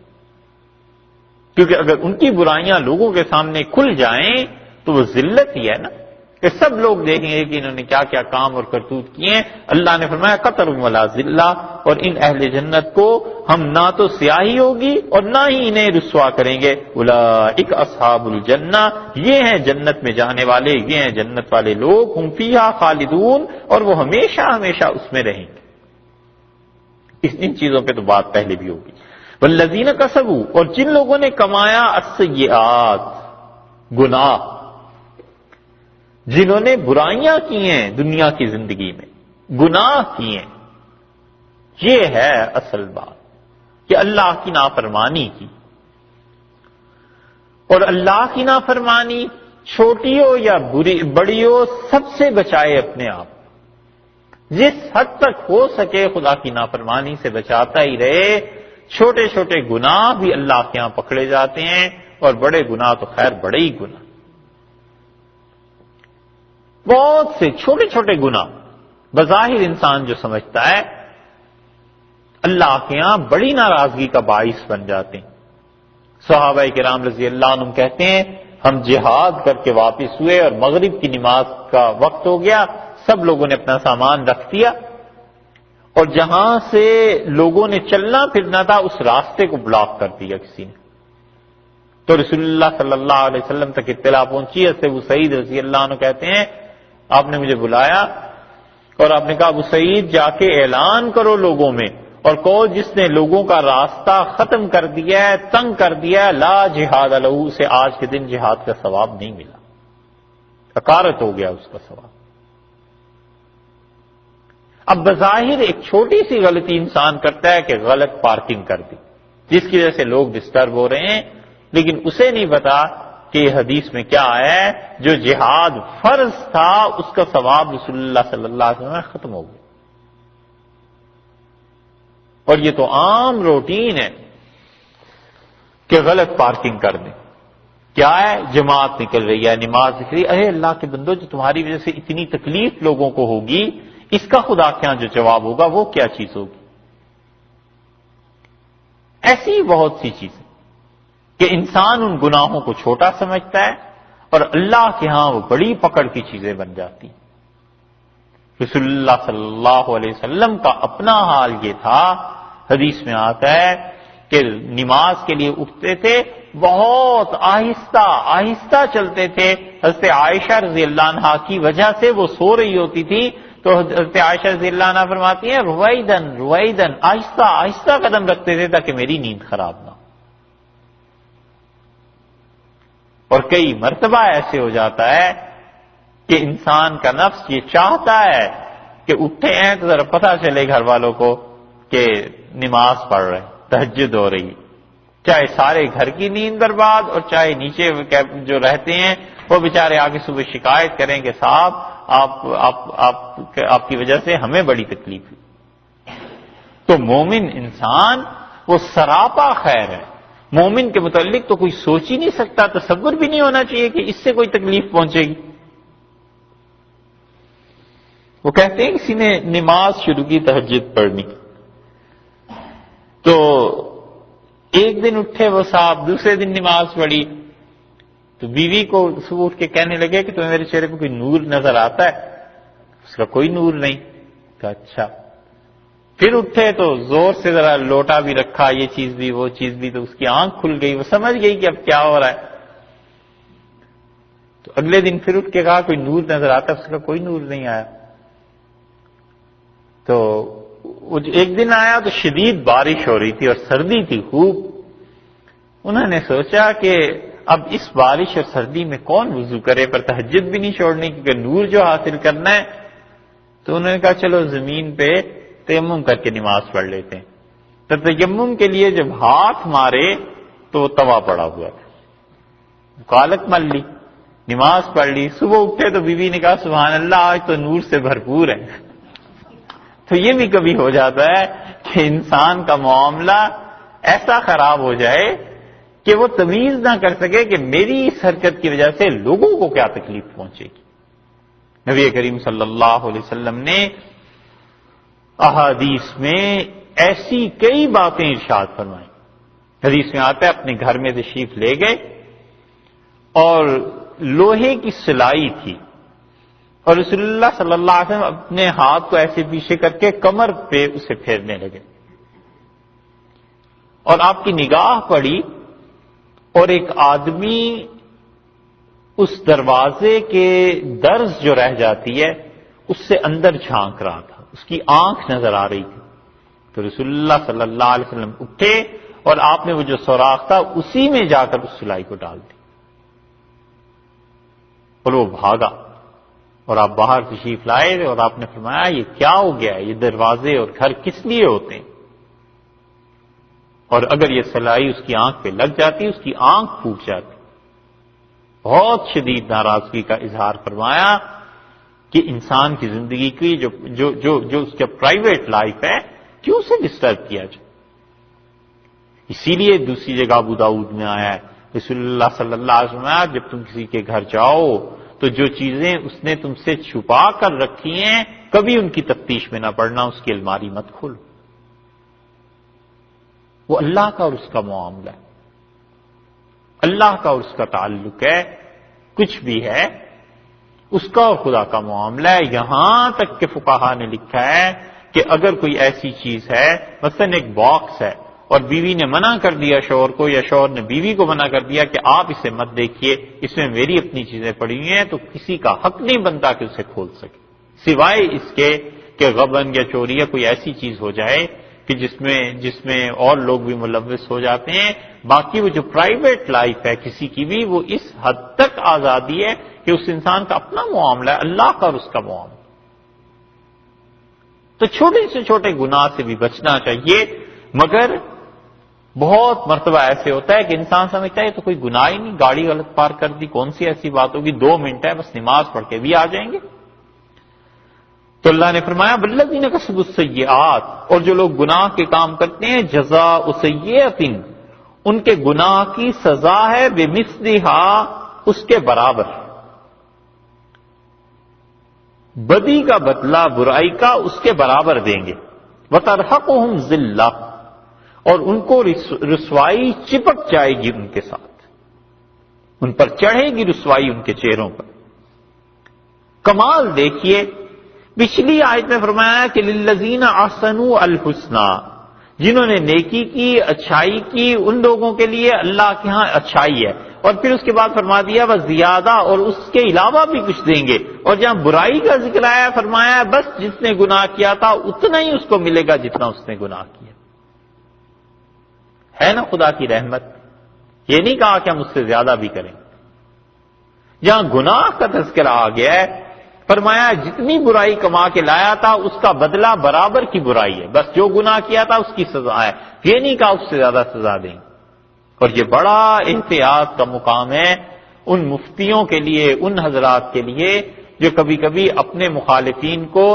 کیونکہ اگر ان کی برائیاں لوگوں کے سامنے کھل جائیں تو وہ ذلت ہی ہے نا، کہ سب لوگ دیکھیں گے کہ انہوں نے کیا کیا کام اور کرتوت کیے ہیں. اللہ نے فرمایا قطر ولا ذلہ، اور ان اہل جنت کو ہم نہ تو سیاہی ہوگی اور نہ ہی انہیں رسوا کریں گے. اولئک اصحاب الجنہ، یہ ہیں جنت میں جانے والے، یہ ہیں جنت والے لوگ. ہم فیہا خالدون، اور وہ ہمیشہ ہمیشہ اس میں رہیں گے. ان چیزوں پہ تو بات پہلے بھی ہوگی. والذین کسبوا، اور جن لوگوں نے کمایا السیئات، گناہ، جنہوں نے برائیاں کی ہیں دنیا کی زندگی میں، گناہ کیے، یہ ہے اصل بات کہ اللہ کی نافرمانی کی. اور اللہ کی نافرمانی چھوٹی ہو یا بڑی ہو، سب سے بچائے اپنے آپ. جس حد تک ہو سکے خدا کی نافرمانی سے بچاتا ہی رہے. چھوٹے چھوٹے گناہ بھی اللہ کے ہاں پکڑے جاتے ہیں، اور بڑے گناہ تو خیر بڑے ہی گناہ. بہت سے چھوٹے چھوٹے گناہ بظاہر انسان جو سمجھتا ہے اللہ کے ہاں بڑی ناراضگی کا باعث بن جاتے ہیں. صحابہ کرام رضی اللہ عنہم کہتے ہیں ہم جہاد کر کے واپس ہوئے اور مغرب کی نماز کا وقت ہو گیا، سب لوگوں نے اپنا سامان رکھ دیا، اور جہاں سے لوگوں نے چلنا پھرنا تھا اس راستے کو بلاک کر دیا کسی نے. تو رسول اللہ صلی اللہ علیہ وسلم تک اطلاع پہنچی. ابو سعید رضی اللہ عنہ کہتے ہیں آپ نے مجھے بلایا اور آپ نے کہا ابو سعید جا کے اعلان کرو لوگوں میں اور کہو جس نے لوگوں کا راستہ ختم کر دیا ہے، تنگ کر دیا ہے، لا جہاد لہو، سے آج کے دن جہاد کا ثواب نہیں ملا، حقارت ہو گیا اس کا ثواب. اب بظاہر ایک چھوٹی سی غلطی انسان کرتا ہے کہ غلط پارکنگ کر دی جس کی وجہ سے لوگ ڈسٹرب ہو رہے ہیں، لیکن اسے نہیں پتا کہ یہ حدیث میں کیا آیا ہے جو جہاد فرض تھا اس کا ثواب رسول اللہ صلی اللہ علیہ وسلم میں ختم ہو گیا. اور یہ تو عام روٹین ہے کہ غلط پارکنگ کر دیں. کیا ہے؟ جماعت نکل رہی ہے، نماز نکل رہی ہے، ارے اللہ کے بندو جو تمہاری وجہ سے اتنی تکلیف لوگوں کو ہوگی اس کا خدا کے ہاں جو جواب ہوگا وہ کیا چیز ہوگی. ایسی بہت سی چیزیں کہ انسان ان گناہوں کو چھوٹا سمجھتا ہے اور اللہ کے ہاں وہ بڑی پکڑ کی چیزیں بن جاتی. رسول اللہ صلی اللہ علیہ وسلم کا اپنا حال یہ تھا، حدیث میں آتا ہے کہ نماز کے لیے اٹھتے تھے بہت آہستہ آہستہ چلتے تھے. حضرت عائشہ رضی اللہ عنہا کی وجہ سے وہ سو رہی ہوتی تھی تو حضرت عائشہ رضی اللہ عنہا فرماتی ہیں رویدن رویدن، آہستہ آہستہ قدم رکھتے تھے تاکہ میری نیند خراب نہ ہو. اور کئی مرتبہ ایسے ہو جاتا ہے کہ انسان کا نفس یہ چاہتا ہے کہ اٹھے ہیں تو ذرا پتہ چلے گھر والوں کو کہ نماز پڑھ رہے ہیں، تہجد ہو رہی، چاہے سارے گھر کی نیند برباد اور چاہے نیچے جو رہتے ہیں وہ بیچارے آگے صبح شکایت کریں کہ صاحب آپ کی وجہ سے ہمیں بڑی تکلیف ہوئی. تو مومن انسان وہ سراپا خیر ہے. مومن کے متعلق تو کوئی سوچ ہی نہیں سکتا، تصور بھی نہیں ہونا چاہیے کہ اس سے کوئی تکلیف پہنچے گی. وہ کہتے ہیں کسی نے نماز شروع کی تہجد پڑھنی، تو ایک دن اٹھے وہ صاحب، دوسرے دن نماز پڑھی تو بیوی کو صبح اٹھ کے کہنے لگے کہ تمہیں میرے چہرے پہ کوئی نور نظر آتا ہے؟ اس کا کوئی نور نہیں۔ کہا اچھا۔ پھر اٹھے تو زور سے ذرا لوٹا بھی رکھا، یہ چیز بھی وہ چیز بھی، تو اس کی آنکھ کھل گئی، وہ سمجھ گئی کہ اب کیا ہو رہا ہے۔ تو اگلے دن پھر اٹھ کے کہا کوئی نور نظر آتا ہے؟ اس کا کوئی نور نہیں آیا۔ تو ایک دن آیا تو شدید بارش ہو رہی تھی اور سردی تھی خوب۔ انہوں نے سوچا کہ اب اس بارش اور سردی میں کون وضو کرے، پر تہجد بھی نہیں چھوڑنی کیونکہ نور جو حاصل کرنا ہے۔ تو انہوں نے کہا چلو زمین پہ تیمم کر کے نماز پڑھ لیتے ہیں۔ تو تیمم کے لیے جب ہاتھ مارے تو وہ توا پڑا ہوا تھا، کالک مل لی، نماز پڑھ لی۔ صبح اٹھے تو بیوی نے کہا سبحان اللہ آج تو نور سے بھرپور ہے۔ تو یہ بھی کبھی ہو جاتا ہے کہ انسان کا معاملہ ایسا خراب ہو جائے کہ وہ تمیز نہ کر سکے کہ میری اس حرکت کی وجہ سے لوگوں کو کیا تکلیف پہنچے گی۔ نبی کریم صلی اللہ علیہ وسلم نے احادیث میں ایسی کئی باتیں ارشاد فرمائیں۔ حدیث میں آتا ہے اپنے گھر میں تشریف لے گئے اور لوہے کی سلائی تھی، اور رسول اللہ صلی اللہ علیہ وسلم اپنے ہاتھ کو ایسے پیچھے کر کے کمر پہ اسے پھیرنے لگے، اور آپ کی نگاہ پڑی اور ایک آدمی اس دروازے کے درز جو رہ جاتی ہے اس سے اندر جھانک رہا تھا، اس کی آنکھ نظر آ رہی تھی۔ تو رسول اللہ صلی اللہ علیہ وسلم اٹھے اور آپ نے وہ جو سوراخ تھا اسی میں جا کر اس سلائی کو ڈال دی، اور وہ بھاگا، اور آپ باہر تشریف لائے اور آپ نے فرمایا یہ کیا ہو گیا ہے، یہ دروازے اور گھر کس لیے ہوتے ہیں؟ اور اگر یہ سلائی اس کی آنکھ پہ لگ جاتی اس کی آنکھ پھوٹ جاتی۔ بہت شدید ناراضگی کا اظہار فرمایا کہ انسان کی زندگی کی جو اس کا پرائیویٹ لائف ہے کیوں سے ڈسٹرب کیا جائے۔ اسی لیے دوسری جگہ ابو داؤد میں آیا ہے رسول اللہ صلی اللہ علیہ وسلم جب تم کسی کے گھر جاؤ تو جو چیزیں اس نے تم سے چھپا کر رکھی ہیں کبھی ان کی تفتیش میں نہ پڑنا، اس کی الماری مت کھولو۔ وہ اللہ کا اور اس کا معاملہ ہے، اللہ کا اور اس کا تعلق ہے، کچھ بھی ہے اس کا اور خدا کا معاملہ ہے۔ یہاں تک کہ فقہا نے لکھا ہے کہ اگر کوئی ایسی چیز ہے، مثلا ایک باکس ہے اور بیوی نے منع کر دیا شوہر کو، یا شوہر نے بیوی کو منع کر دیا کہ آپ اسے مت دیکھیے، اس میں میری اپنی چیزیں پڑی ہوئی ہیں، تو کسی کا حق نہیں بنتا کہ اسے کھول سکے، سوائے اس کے کہ غبن یا چوری یا کوئی ایسی چیز ہو جائے کہ جس میں اور لوگ بھی ملوث ہو جاتے ہیں۔ باقی وہ جو پرائیویٹ لائف ہے کسی کی بھی، وہ اس حد تک آزادی ہے کہ اس انسان کا اپنا معاملہ ہے، اللہ کا اور اس کا معاملہ۔ تو چھوٹے سے چھوٹے گناہ سے بھی بچنا چاہیے، مگر بہت مرتبہ ایسے ہوتا ہے کہ انسان سمجھتا ہے تو کوئی گناہ ہی نہیں، گاڑی غلط پارک کر دی، کون سی ایسی بات ہوگی، 2 منٹ ہے بس نماز پڑھ کے بھی آ جائیں گے۔ تو اللہ نے فرمایا بالذین کسبوا السیئات، اور جو لوگ گناہ کے کام کرتے ہیں، جزاء سیئۃ، ان کے گناہ کی سزا ہے بمثلھا، اس کے برابر، بدی کا بدلہ برائی کا اس کے برابر دیں گے۔ وترحقہم ذلہ، اور ان کو رسوائی چپک جائے گی ان کے ساتھ، ان پر چڑھے گی رسوائی ان کے چہروں پر۔ کمال دیکھیے، پچھلی آیت میں فرمایا کہ للذین احسنوا الحسنی، جنہوں نے نیکی کی، اچھائی کی، ان لوگوں کے لیے اللہ کے ہاں اچھائی ہے، اور پھر اس کے بعد فرما دیا بس زیادہ، اور اس کے علاوہ بھی کچھ دیں گے۔ اور جہاں برائی کا ذکر آیا فرمایا بس جس نے گناہ کیا تھا اتنا ہی اس کو ملے گا جتنا اس نے گناہ کیا۔ ہے نا خدا کی رحمت، یہ نہیں کہا کہ ہم اس سے زیادہ بھی کریں۔ جہاں گناہ کا تذکرہ آ گیا ہے فرمایا جتنی برائی کما کے لایا تھا اس کا بدلہ برابر کی برائی ہے، بس جو گناہ کیا تھا اس کی سزا ہے، یہ نہیں کہا اس سے زیادہ سزا دیں۔ اور یہ بڑا احتیاط کا مقام ہے ان مفتیوں کے لیے، ان حضرات کے لیے جو کبھی کبھی اپنے مخالفین کو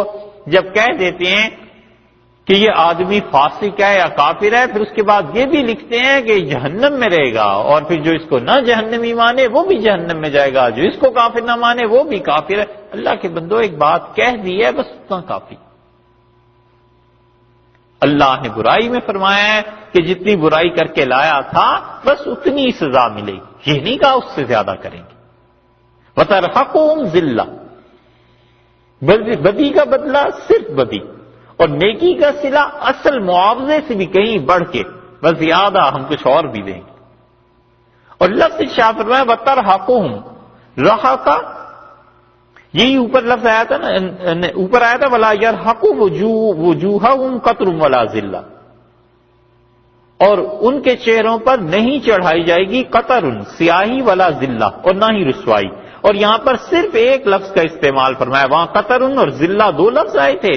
جب کہہ دیتے ہیں کہ یہ آدمی فاسق ہے یا کافر ہے، پھر اس کے بعد یہ بھی لکھتے ہیں کہ جہنم میں رہے گا، اور پھر جو اس کو نہ جہنمی مانے وہ بھی جہنم میں جائے گا، جو اس کو کافر نہ مانے وہ بھی کافر ہے۔ اللہ کے بندو ایک بات کہہ دی ہے، بس اتنا کافی۔ اللہ نے برائی میں فرمایا ہے کہ جتنی برائی کر کے لایا تھا بس اتنی سزا ملے گی، یہ نہیں کہا اس سے زیادہ کریں گے۔ وَتَرْحَقُهُمْ ذِلَّةٌ، بدی کا بدلہ صرف بدی، اور نیکی کا صلہ اصل معاوضے سے بھی کہیں بڑھ کے بس زیادہ ہم کچھ اور بھی دیں گے۔ اور لفظ ارشاد فرمایا وَتَرْحَقُهُمْ، رہا کا یہی اوپر لفظ آیا تھا نا، اوپر آیا تھا وَلَا يَرْحَقُ وُجُوهَهُمْ قَطْرٌ وَلَا ذِلَّةٌ، اور ان کے چہروں پر نہیں چڑھائی جائے گی قطر، سیاہی، ولا ذلہ، اور نہ ہی رسوائی۔ اور یہاں پر صرف ایک لفظ کا استعمال فرمایا، وہاں قطر اور ذلہ دو لفظ آئے تھے۔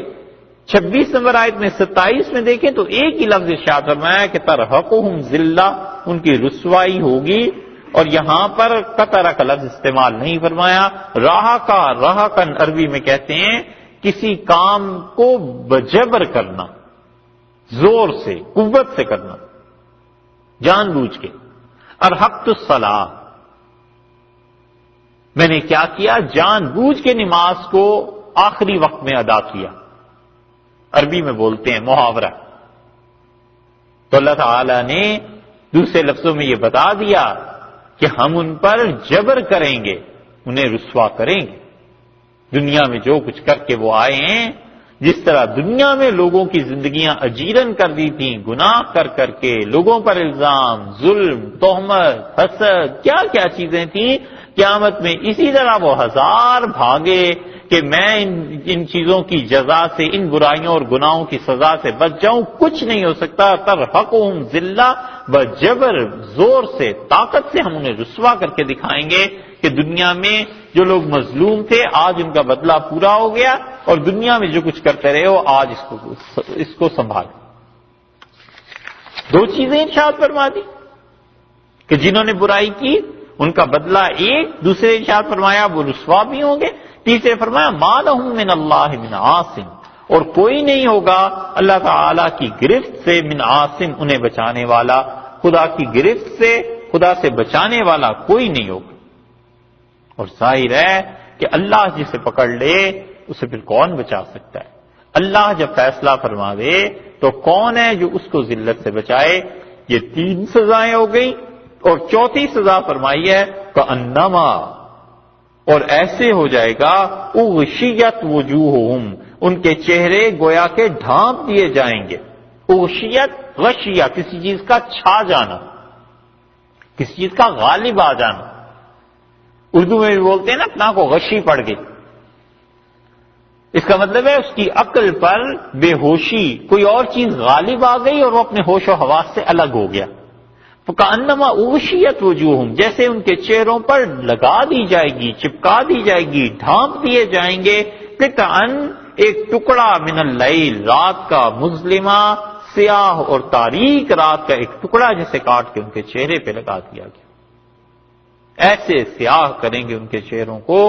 26 نمبر آیت میں 27 میں دیکھیں تو ایک ہی لفظ ارشاد فرمایا کہ ترحقہم ذلہ، ان کی رسوائی ہوگی، اور یہاں پر قطر کا لفظ استعمال نہیں فرمایا۔ راہکن عربی میں کہتے ہیں کسی کام کو بجبر کرنا، زور سے، قوت سے کرنا، جان بوجھ کے۔ ارحقت الصلاۃ، میں نے کیا کیا؟ جان بوجھ کے نماز کو آخری وقت میں ادا کیا، عربی میں بولتے ہیں محاورہ۔ تو اللہ تعالی نے دوسرے لفظوں میں یہ بتا دیا کہ ہم ان پر جبر کریں گے، انہیں رسوا کریں گے۔ دنیا میں جو کچھ کر کے وہ آئے ہیں، جس طرح دنیا میں لوگوں کی زندگیاں اجیرن کر دی تھیں، گناہ کر کر کے، لوگوں پر الزام، ظلم، تہمت، حسد، کیا کیا چیزیں تھیں، قیامت میں اسی طرح وہ ہزار بھاگے کہ میں ان چیزوں کی جزا سے، ان برائیوں اور گناہوں کی سزا سے بچ جاؤں، کچھ نہیں ہو سکتا۔ ترحقہم ذلہ، بجبر، زور سے، طاقت سے ہم انہیں رسوا کر کے دکھائیں گے کہ دنیا میں جو لوگ مظلوم تھے آج ان کا بدلہ پورا ہو گیا، اور دنیا میں جو کچھ کرتے رہے ہو آج اس کو سنبھال۔ دو چیزیں ارشاد فرما دی کہ جنہوں نے برائی کی ان کا بدلہ ایک، دوسرے ارشاد فرمایا وہ رسوا بھی ہوں گے، تیسرے فرمایا ما لہم من اللہ من عاصم، اور کوئی نہیں ہوگا اللہ تعالی کی گرفت سے من عاصم، انہیں بچانے والا، خدا کی گرفت سے، خدا سے بچانے والا کوئی نہیں ہوگا۔ اور ظاہر ہے کہ اللہ جسے پکڑ لے اسے پھر کون بچا سکتا ہے؟ اللہ جب فیصلہ فرما دے تو کون ہے جو اس کو ذلت سے بچائے؟ یہ 3 سزائیں ہو گئی، اور چوتھی سزا فرمائی ہے کأنما، اور ایسے ہو جائے گا اغشیت وجوہہم، ان کے چہرے گویا کے ڈھانپ دیے جائیں گے۔ اغشیت، غشیہ، کسی چیز کا چھا جانا، کسی چیز کا غالب آ جانا۔ اردو میں بھی بولتے ہیں نا اپنا کو غشی پڑ گئی، اس کا مطلب ہے اس کی عقل پر بے ہوشی، کوئی اور چیز غالب آ گئی اور وہ اپنے ہوش و حواس سے الگ ہو گیا۔ فَكَأَنَّمَا اُغْشِيَتْ وُجُوهُمْ، جیسے ان کے چہروں پر لگا دی جائے گی، چپکا دی جائے گی، ڈھانپ دیے جائیں گے، قطعاً ایک ٹکڑا من اللیل، رات کا، مظلمہ، سیاہ اور تاریک رات کا ایک ٹکڑا جیسے کاٹ کے ان کے چہرے پہ لگا دیا گیا۔ ایسے سیاہ کریں گے ان کے چہروں کو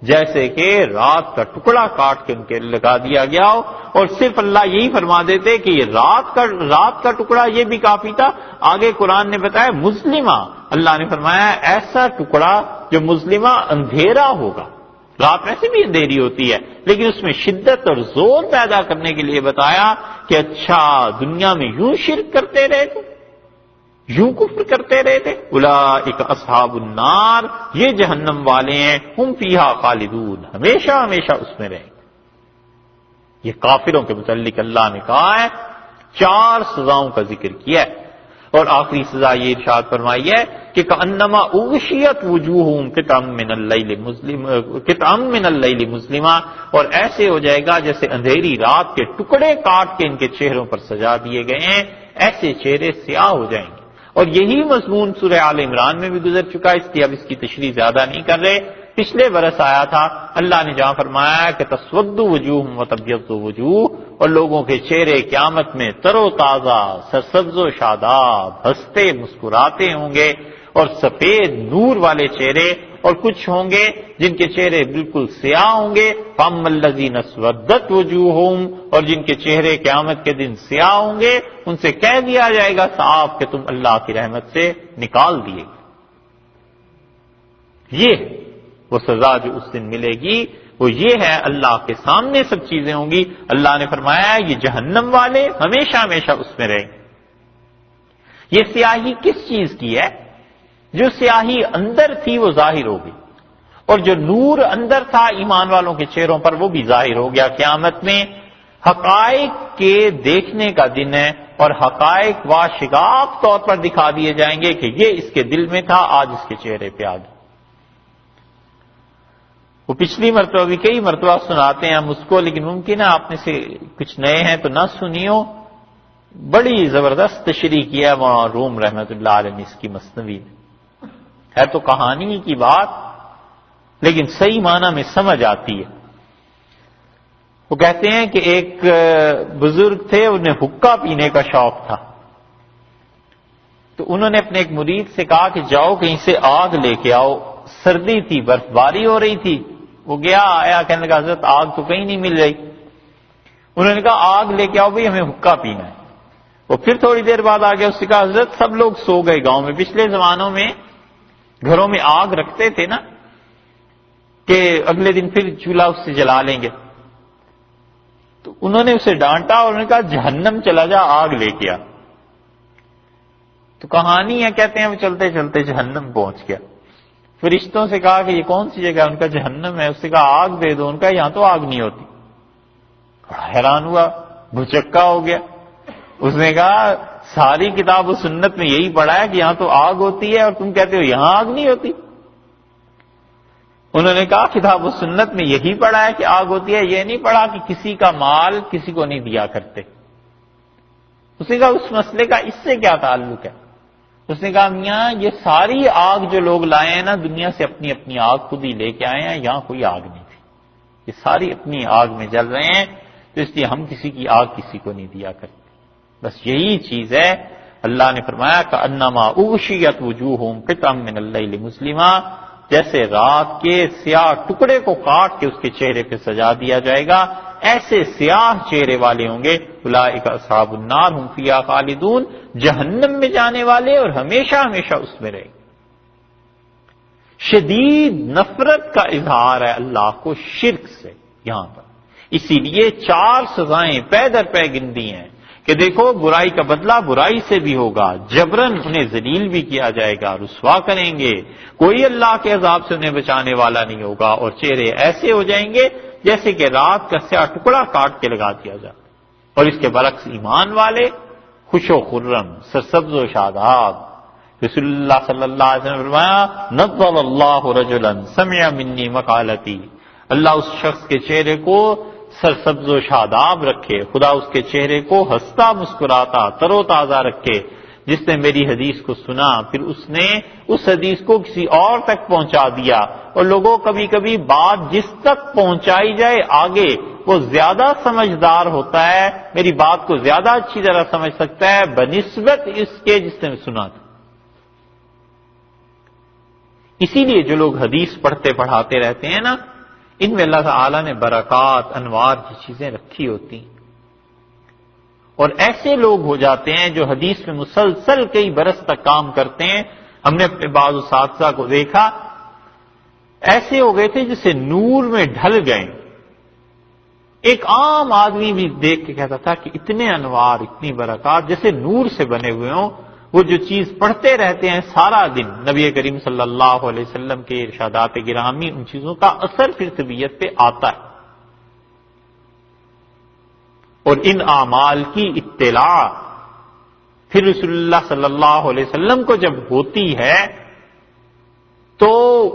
جیسے کہ رات کا ٹکڑا کاٹ کے ان کے لگا دیا گیا ہو۔ اور صرف اللہ یہی فرما دیتے کہ یہ رات کا ٹکڑا یہ بھی کافی تھا، آگے قرآن نے بتایا مظلمہ، اللہ نے فرمایا ایسا ٹکڑا جو مظلمہ، اندھیرا ہوگا۔ رات ویسے بھی اندھیری ہوتی ہے لیکن اس میں شدت اور زور پیدا کرنے کے لیے بتایا کہ اچھا دنیا میں یوں شرک کرتے رہے تھے، یوں کفر کرتے رہے تھے، اولئک اصحاب النار، یہ جہنم والے ہیں، ہم فیہا خالدون، ہمیشہ ہمیشہ اس میں رہیں گے۔ یہ کافروں کے متعلق اللہ نے کہا ہے، 4 سزاؤں کا ذکر کیا ہے، اور آخری سزا یہ ارشاد فرمائی ہے کہ کأنما اغشیت وجوہہم قطعا من اللیل مظلمہ، اور ایسے ہو جائے گا جیسے اندھیری رات کے ٹکڑے کاٹ کے ان کے چہروں پر سجا دیے گئے ہیں، ایسے چہرے سیاہ ہو جائیں گے۔ اور یہی مضمون سورہ آل عمران میں بھی گزر چکا ہے، اس لیے اب اس کی تشریح زیادہ نہیں کر رہے۔ پچھلے برس آیا تھا، اللہ نے جہاں فرمایا کہ تسود وجوہ وتبیض وجوہ، اور لوگوں کے چہرے قیامت میں تر و تازہ، سرسبز و شاداب، ہنستے مسکراتے ہوں گے، اور سفید نور والے چہرے اور کچھ ہوں گے جن کے چہرے بالکل سیاہ ہوں گے، فَأَمَّا الَّذِينَ اسْوَدَّتْ وُجُوهُهُمْ، اور جن کے چہرے قیامت کے دن سیاہ ہوں گے ان سے کہہ دیا جائے گا صاف کہ تم اللہ کی رحمت سے نکال دیے گئے۔ یہ وہ سزا جو اس دن ملے گی وہ یہ ہے، اللہ کے سامنے سب چیزیں ہوں گی۔ اللہ نے فرمایا یہ جہنم والے ہمیشہ ہمیشہ اس میں رہیں گے۔ یہ سیاہی کس چیز کی ہے؟ جو سیاہی اندر تھی وہ ظاہر ہو گئی، اور جو نور اندر تھا ایمان والوں کے چہروں پر وہ بھی ظاہر ہو گیا۔ قیامت میں حقائق کے دیکھنے کا دن ہے، اور حقائق واشگاف طور پر دکھا دیے جائیں گے کہ یہ اس کے دل میں تھا، آج اس کے چہرے پہ آ گیا۔ وہ پچھلی مرتبہ بھی کئی مرتبہ سناتے ہیں ہم اس کو، لیکن ممکن ہے آپ میں سے کچھ نئے ہیں تو نہ سنیو۔ بڑی زبردست تشریح کیا ہے وہاں روم رحمت اللہ علیہ نے اس کی مثنوی میں۔ ہے تو کہانی کی بات لیکن صحیح معنی میں سمجھ آتی ہے۔ وہ کہتے ہیں کہ ایک بزرگ تھے، انہیں حقہ پینے کا شوق تھا، تو انہوں نے اپنے ایک مرید سے کہا کہ جاؤ کہیں سے آگ لے کے آؤ۔ سردی تھی، برف باری ہو رہی تھی، وہ گیا آیا، کہنے لگا حضرت آگ تو کہیں نہیں مل رہی۔ انہوں نے کہا آگ لے کے آؤ بھائی، ہمیں حقہ پینا ہے۔ وہ پھر تھوڑی دیر بعد آ گیا، اس سے کہا حضرت سب لوگ سو گئے گاؤں میں، پچھلے زمانوں میں گھروں میں آگ رکھتے تھے نا کہ اگلے دن پھر چولہا اس سے جلا لیں گے۔ تو انہوں نے اسے ڈانٹا اور انہوں نے کہا جہنم چلا جا، آگ لے کے آ۔ تو کہانی ہے، کہتے ہیں وہ چلتے چلتے جہنم پہنچ گیا۔ فرشتوں سے کہا کہ یہ کون سی جگہ ہے؟ ان کا جہنم ہے۔ اس سے کہا آگ دے دو، ان کا یہاں تو آگ نہیں ہوتی۔ بڑا حیران ہوا، بھچکا ہو گیا۔ اس نے کہا ساری کتاب و سنت میں یہی پڑھا ہے کہ یہاں تو آگ ہوتی ہے اور تم کہتے ہو یہاں آگ نہیں ہوتی۔ انہوں نے کہا کتاب و سنت میں یہی پڑھا ہے کہ آگ ہوتی ہے، یہ نہیں پڑھا کہ کسی کا مال کسی کو نہیں دیا کرتے۔ اس نے کہا اس مسئلے کا اس سے کیا تعلق ہے؟ اس نے کہا میاں یہ ساری آگ جو لوگ لائے ہیں نا دنیا سے، اپنی اپنی آگ خود ہی لے کے آئے ہیں، یہاں کوئی آگ نہیں تھی، یہ ساری اپنی آگ میں جل رہے ہیں، تو اس لیے ہم کسی کی آگ کسی کو نہیں دیا کرتے۔ بس یہی چیز ہے۔ اللہ نے فرمایا کأنما اغشیت وجوہہم قطعا من اللیل مظلما، جیسے رات کے سیاہ ٹکڑے کو کاٹ کے اس کے چہرے پہ سجا دیا جائے گا، ایسے سیاہ چہرے والے ہوں گے۔ اولئک اصحاب النار ہم فیہا خالدون، جہنم میں جانے والے اور ہمیشہ ہمیشہ اس میں رہیں گے۔ شدید نفرت کا اظہار ہے اللہ کو شرک سے یہاں پر، اسی لیے 4 سزائیں پے در پے گن دی ہیں کہ دیکھو برائی کا بدلہ برائی سے بھی ہوگا، جبرن انہیں ذلیل بھی کیا جائے گا، رسوا کریں گے، کوئی اللہ کے عذاب سے انہیں بچانے والا نہیں ہوگا، اور چہرے ایسے ہو جائیں گے جیسے کہ رات کا سیاہ ٹکڑا کاٹ کے لگا دیا جائے۔ اور اس کے برعکس ایمان والے خوش و خرم، سرسبز و شاداب۔ رسول اللہ صلی اللہ علیہ وسلم نے فرمایا نضر اللہ رجلا سمع منی مقالتی، اللہ اس شخص کے چہرے کو سرسبز و شاداب رکھے، خدا اس کے چہرے کو ہنستا مسکراتا تر و تازہ رکھے، جس نے میری حدیث کو سنا پھر اس نے اس حدیث کو کسی اور تک پہنچا دیا۔ اور لوگوں کبھی کبھی بات جس تک پہنچائی جائے آگے وہ زیادہ سمجھدار ہوتا ہے، میری بات کو زیادہ اچھی طرح سمجھ سکتا ہے بنسبت اس کے جس نے سنا تھا۔ اسی لیے جو لوگ حدیث پڑھتے پڑھاتے رہتے ہیں نا، ان میں اللہ تعالیٰ نے برکات انوار کی چیزیں رکھی ہوتی ہیں، اور ایسے لوگ ہو جاتے ہیں جو حدیث میں مسلسل کئی برس تک کام کرتے ہیں۔ ہم نے اپنے بعض اساتذہ کو دیکھا ایسے ہو گئے تھے جسے نور میں ڈھل گئے۔ ایک عام آدمی بھی دیکھ کے کہتا تھا کہ اتنے انوار، اتنی برکات جیسے نور سے بنے ہوئے ہوں۔ وہ جو چیز پڑھتے رہتے ہیں سارا دن، نبی کریم صلی اللہ علیہ وسلم کے ارشادات گرامی، ان چیزوں کا اثر پھر طبیعت پہ آتا ہے، اور ان اعمال کی اطلاع پھر رسول اللہ صلی اللہ علیہ وسلم کو جب ہوتی ہے تو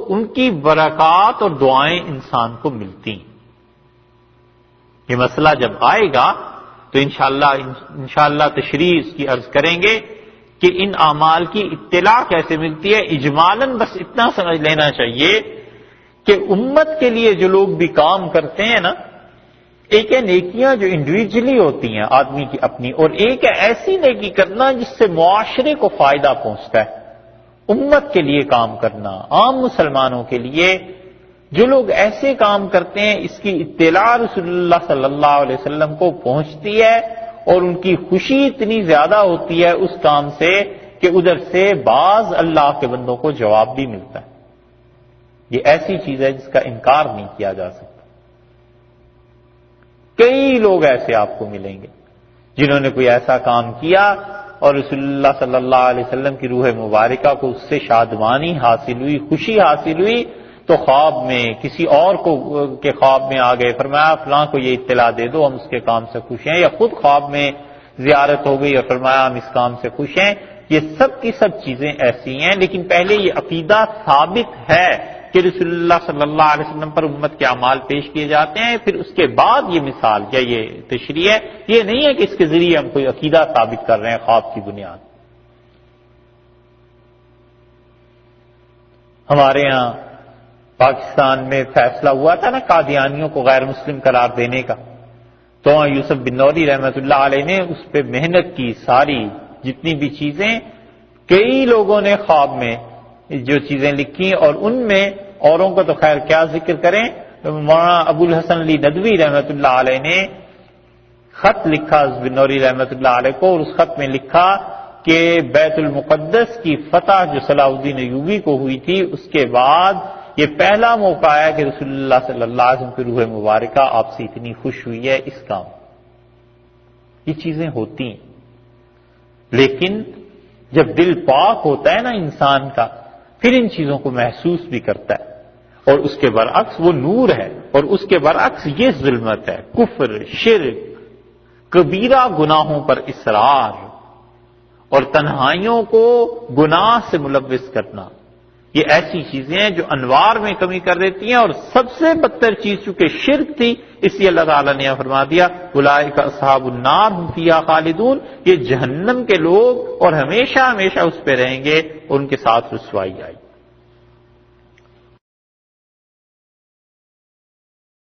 ان کی برکات اور دعائیں انسان کو ملتی ہیں۔ یہ مسئلہ جب آئے گا تو انشاءاللہ تشریح اس کی عرض کریں گے کہ ان اعمال کی اطلاع کیسے ملتی ہے۔ اجمالاً بس اتنا سمجھ لینا چاہیے کہ امت کے لیے جو لوگ بھی کام کرتے ہیں نا، ایک ہے نیکیاں جو انڈیویجلی ہوتی ہیں آدمی کی اپنی، اور ایک ہے ایسی نیکی کرنا جس سے معاشرے کو فائدہ پہنچتا ہے۔ امت کے لیے کام کرنا، عام مسلمانوں کے لیے جو لوگ ایسے کام کرتے ہیں، اس کی اطلاع رسول اللہ صلی اللہ علیہ وسلم کو پہنچتی ہے اور ان کی خوشی اتنی زیادہ ہوتی ہے اس کام سے کہ ادھر سے بعض اللہ کے بندوں کو جواب بھی ملتا ہے۔ یہ ایسی چیز ہے جس کا انکار نہیں کیا جا سکتا۔ کئی لوگ ایسے آپ کو ملیں گے جنہوں نے کوئی ایسا کام کیا اور رسول اللہ صلی اللہ علیہ وسلم کی روح مبارکہ کو اس سے شادمانی حاصل ہوئی، خوشی حاصل ہوئی، تو خواب میں کسی اور کو کے خواب میں آ گئے، فرمایا فلاں کو یہ اطلاع دے دو، ہم اس کے کام سے خوش ہیں، یا خود خواب میں زیارت ہو گئی اور فرمایا ہم اس کام سے خوش ہیں۔ یہ سب کی سب چیزیں ایسی ہیں، لیکن پہلے یہ عقیدہ ثابت ہے کہ رسول اللہ صلی اللہ علیہ وسلم پر امت کے اعمال پیش کیے جاتے ہیں، پھر اس کے بعد یہ مثال یا یہ تشریح ہے۔ یہ نہیں ہے کہ اس کے ذریعے ہم کوئی عقیدہ ثابت کر رہے ہیں خواب کی بنیاد۔ ہمارے ہاں پاکستان میں فیصلہ ہوا تھا نا قادیانیوں کو غیر مسلم قرار دینے کا، تو یوسف بن نوری رحمۃ اللہ علیہ نے اس پہ محنت کی، ساری جتنی بھی چیزیں، کئی لوگوں نے خواب میں جو چیزیں لکھی، اور ان میں اوروں کو تو خیر کیا ذکر کریں، مولانا ابو الحسن علی ندوی رحمۃ اللہ علیہ نے خط لکھا بن نوری رحمۃ اللہ علیہ کو، اور اس خط میں لکھا کہ بیت المقدس کی فتح جو صلاح الدین ایوبی کو ہوئی تھی، اس کے بعد یہ پہلا موقع ہے کہ رسول اللہ صلی اللہ علیہ وسلم کی روح مبارکہ آپ سے اتنی خوش ہوئی ہے اس کام۔ یہ چیزیں ہوتی ہیں، لیکن جب دل پاک ہوتا ہے نا انسان کا، پھر ان چیزوں کو محسوس بھی کرتا ہے، اور اس کے برعکس وہ نور ہے، اور اس کے برعکس یہ ظلمت ہے، کفر، شرک، کبیرہ گناہوں پر اصرار اور تنہائیوں کو گناہ سے ملوث کرنا۔ یہ ایسی چیزیں ہیں جو انوار میں کمی کر دیتی ہیں، اور سب سے بدتر چیز چونکہ شرک تھی، اس لیے اللہ تعالیٰ نے فرما دیا اولئک اصحاب النار هم فیہا خالدون، یہ جہنم کے لوگ اور ہمیشہ ہمیشہ اس پہ رہیں گے، اور ان کے ساتھ رسوائی آئی۔